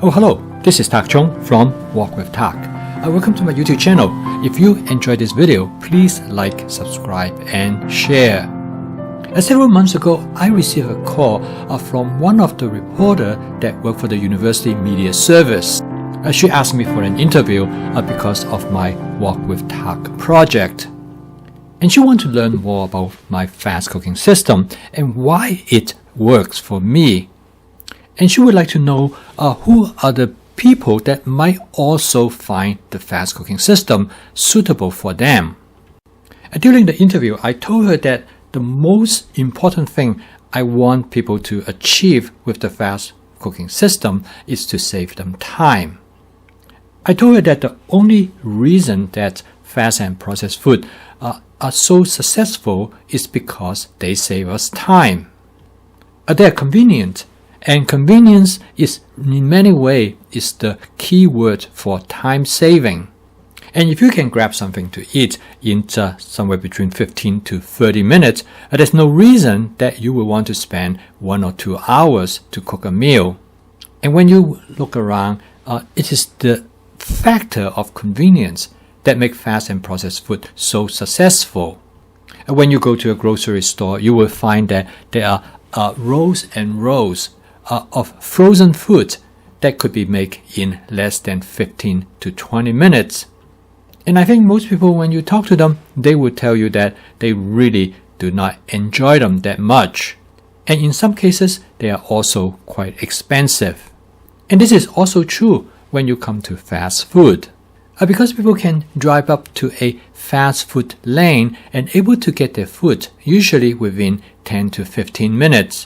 Oh, hello, this is Tak Chung from Walk with Tak. Welcome to my YouTube channel. If you enjoyed this video, please like, subscribe, and share. Several months ago, I received a call from one of the reporters that worked for the University Media Service. She asked me for an interview because of my Walk with Tak project. And she wanted to learn more about my fast cooking system and why it works for me. And she would like to know who are the people that might also find the fast cooking system suitable for them. During the interview, I told her that the most important thing I want people to achieve with the fast cooking system is to save them time. I told her that the only reason that fast and processed food are so successful is because they save us time. They're convenient. And convenience is, in many ways, is the key word for time saving. And if you can grab something to eat in somewhere between 15 to 30 minutes, there's no reason that you will want to spend 1 or 2 hours to cook a meal. And when you look around, it is the factor of convenience that makes fast and processed food so successful. When you go to a grocery store, you will find that there are rows and rows of frozen food that could be made in less than 15 to 20 minutes. And I think most people, when you talk to them, they will tell you that they really do not enjoy them that much. And in some cases, they are also quite expensive. And this is also true when you come to fast food. Because people can drive up to a fast food lane and able to get their food usually within 10 to 15 minutes.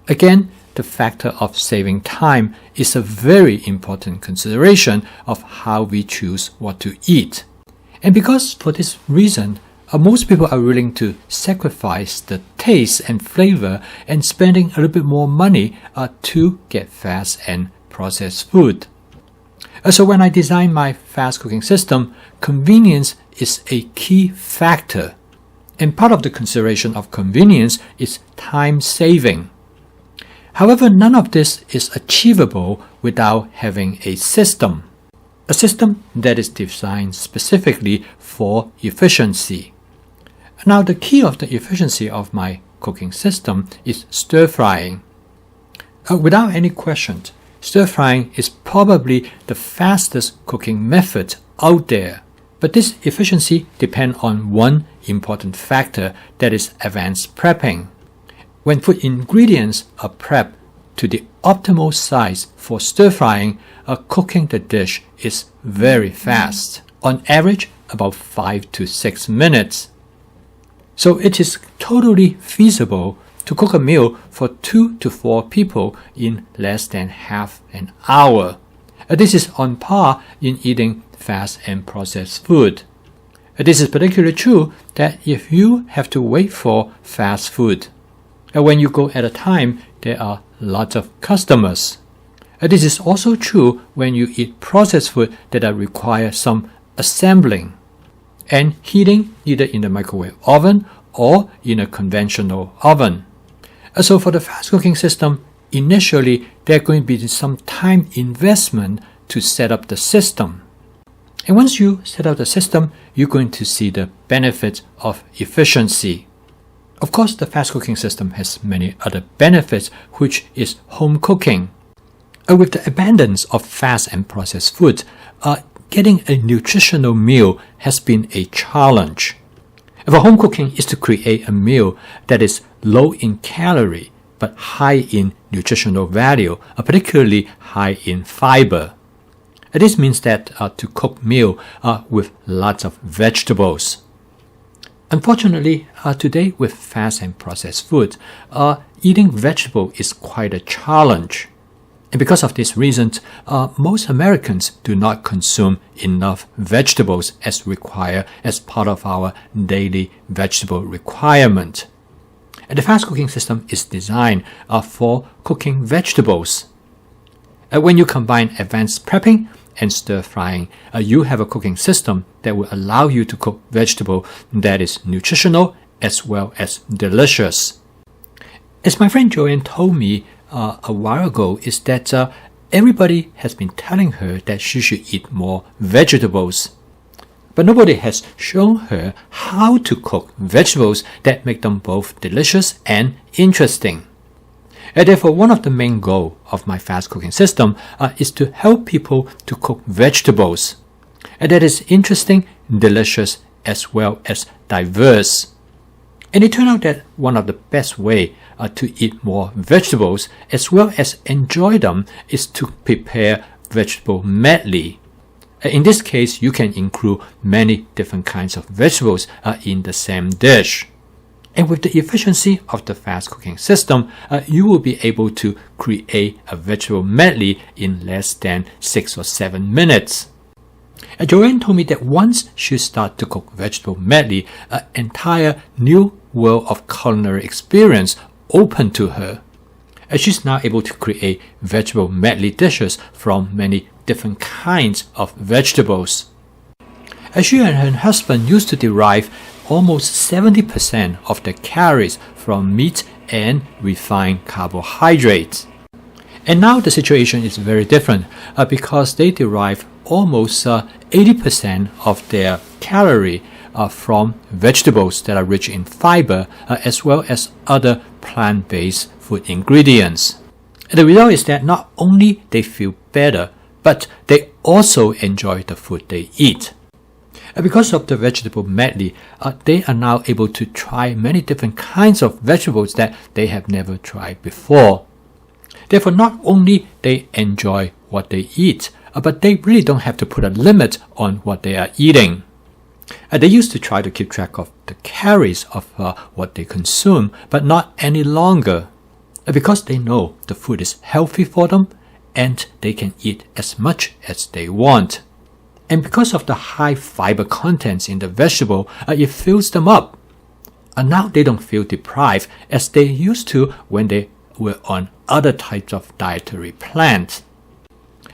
Again, the factor of saving time is a very important consideration of how we choose what to eat. And because for this reason, most people are willing to sacrifice the taste and flavor and spending a little bit more money to get fast and processed food. So when I design my fast cooking system, convenience is a key factor. And part of the consideration of convenience is time saving. However, none of this is achievable without having a system that is designed specifically for efficiency. Now, the key of the efficiency of my cooking system is stir frying. Without any question, stir frying is probably the fastest cooking method out there. But this efficiency depends on one important factor, that is advanced prepping. When food ingredients are prepped to the optimal size for stir frying, cooking the dish is very fast. On average, about 5 to 6 minutes. So it is totally feasible to cook a meal for 2 to 4 people in less than half an hour. This is on par in eating fast and processed food. This is particularly true that if you have to wait for fast food. When you go at a time, there are lots of customers. This is also true when you eat processed food that require some assembling and heating either in the microwave oven or in a conventional oven. So for the fast cooking system, initially there are going to be some time investment to set up the system. And once you set up the system, you're going to see the benefits of efficiency. Of course, the fast cooking system has many other benefits, which is home cooking. With the abundance of fast and processed food, getting a nutritional meal has been a challenge. For home cooking is to create a meal that is low in calorie but high in nutritional value, particularly high in fiber. This means that to cook meal with lots of vegetables. Unfortunately, today with fast and processed food, eating vegetable is quite a challenge. And because of this reason, most Americans do not consume enough vegetables as required as part of our daily vegetable requirement. And the fast cooking system is designed for cooking vegetables. When you combine advanced prepping and stir frying, you have a cooking system that will allow you to cook vegetable that is nutritional as well as delicious. As my friend Joanne told me a while ago, is that everybody has been telling her that she should eat more vegetables. But nobody has shown her how to cook vegetables that make them both delicious and interesting. And therefore, one of the main goals of my fast cooking system is to help people to cook vegetables. And that is interesting, delicious, as well as diverse. And it turned out that one of the best ways to eat more vegetables as well as enjoy them is to prepare vegetable medley. In this case, you can include many different kinds of vegetables in the same dish. And with the efficiency of the fast cooking system, you will be able to create a vegetable medley in less than 6 or 7 minutes. Joanne told me that once she started to cook vegetable medley, an entire new world of culinary experience opened to her. She's now able to create vegetable medley dishes from many different kinds of vegetables. She and her husband used to derive almost 70% of their calories from meat and refined carbohydrates. And now the situation is very different because they derive almost 80% of their calorie from vegetables that are rich in fiber as well as other plant-based food ingredients. And the result is that not only they feel better, but they also enjoy the food they eat. And because of the vegetable medley, they are now able to try many different kinds of vegetables that they have never tried before. Therefore, not only they enjoy what they eat, but they really don't have to put a limit on what they are eating. They used to try to keep track of the calories of what they consume, but not any longer, because they know the food is healthy for them and they can eat as much as they want. And because of the high fiber contents in the vegetable, it fills them up. And now they don't feel deprived as they used to when they were on other types of dietary plans.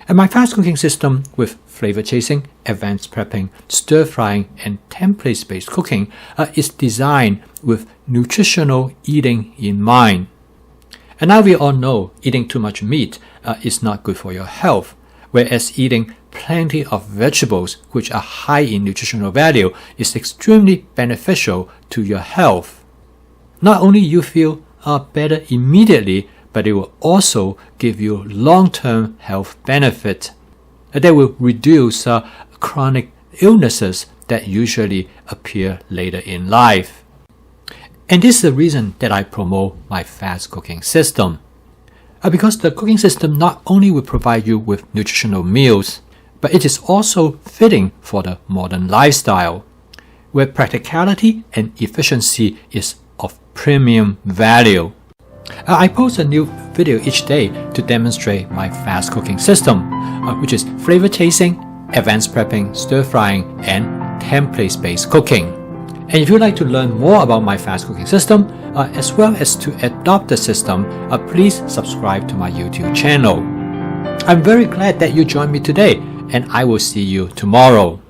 And my fast cooking system with flavor chasing, advanced prepping, stir frying, and template-based cooking is designed with nutritional eating in mind. And now we all know eating too much meat is not good for your health, whereas eating plenty of vegetables which are high in nutritional value is extremely beneficial to your health. Not only you feel better immediately, but it will also give you long-term health benefit. That will reduce chronic illnesses that usually appear later in life. And this is the reason that I promote my fast cooking system. Because the cooking system not only will provide you with nutritional meals, but it is also fitting for the modern lifestyle, where practicality and efficiency is of premium value. I post a new video each day to demonstrate my fast cooking system, which is flavor chasing, advanced prepping, stir frying, and template-based cooking. And if you'd like to learn more about my fast cooking system, as well as to adopt the system, please subscribe to my YouTube channel. I'm very glad that you joined me today, and I will see you tomorrow.